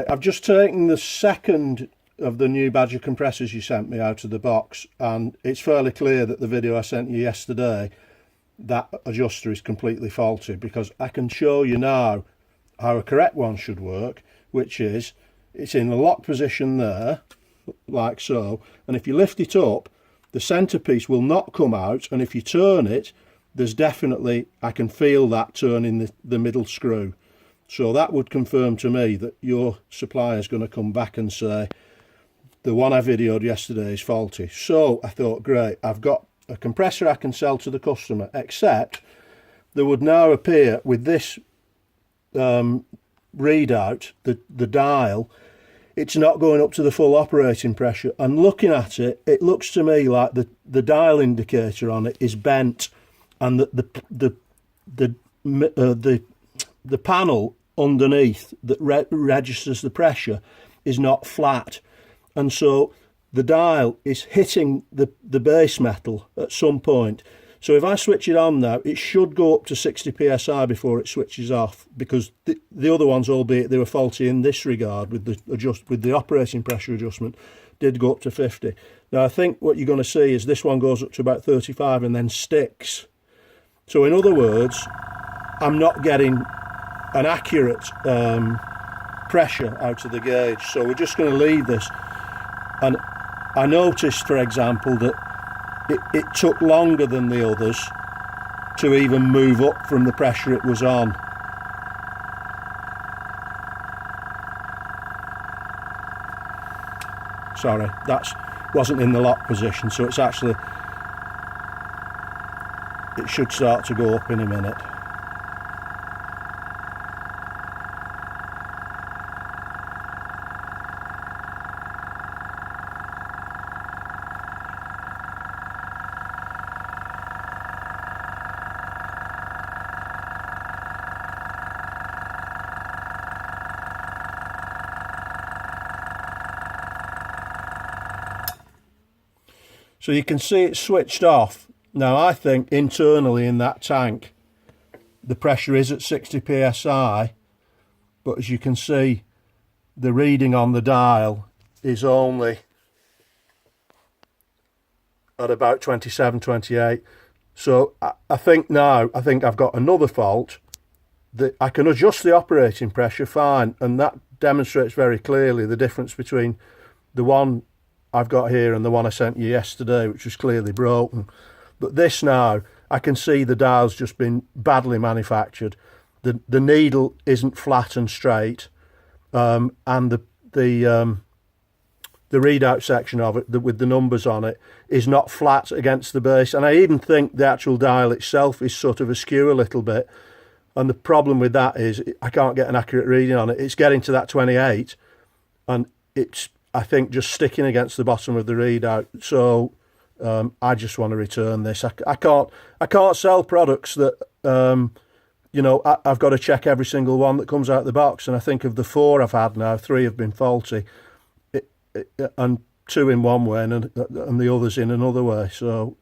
I've just taken the second of the new Badger compressors you sent me out of the box, and it's fairly clear that the video I sent you yesterday, that adjuster is completely faulty, because I can show you now how a correct one should work, which is it's in the lock position there, like so, and if you lift it up, the centerpiece will not come out, and if you turn it, there's definitely, I can feel that turning the middle screw. So that would confirm to me that your supplier is going to come back and say the one I videoed yesterday is faulty. So I thought, great, I've got a compressor I can sell to the customer, except there would now appear with this readout, the dial, it's not going up to the full operating pressure, and looking at it, it looks to me like the dial indicator on it is bent, and that the panel underneath that registers the pressure is not flat, and so the dial is hitting the base metal at some point. So if I switch it on now, it should go up to 60 psi before it switches off, because the other ones, albeit they were faulty in this regard with the operating pressure adjustment, did go up to 50. Now I think what you're going to see is this one goes up to about 35 and then sticks. So in other words, I'm not getting an accurate pressure out of the gauge, so we're just going to leave this. And I noticed, for example, that it took longer than the others to even move up from the pressure it was on. Sorry, that wasn't in the lock position, so it's actually, it should start to go up in a minute. So you can see it's switched off. Now I think internally in that tank the pressure is at 60 psi, but as you can see the reading on the dial is only at about 27, 28. So I think I've got another fault. That I can adjust the operating pressure fine, and that demonstrates very clearly the difference between the one I've got here and the one I sent you yesterday, which was clearly broken. But this now, I can see the dial's just been badly manufactured. The needle isn't flat and straight, and the readout section of it with the numbers on it is not flat against the base. And I even think the actual dial itself is sort of askew a little bit. And the problem with that is I can't get an accurate reading on it. It's getting to that 28, and it's, I think, just sticking against the bottom of the readout. So I just want to return this. I can't sell products that you know, I've got to check every single one that comes out the box. And I think of the 4 I've had now, 3 have been faulty, and 2 in one way and the others in another way. So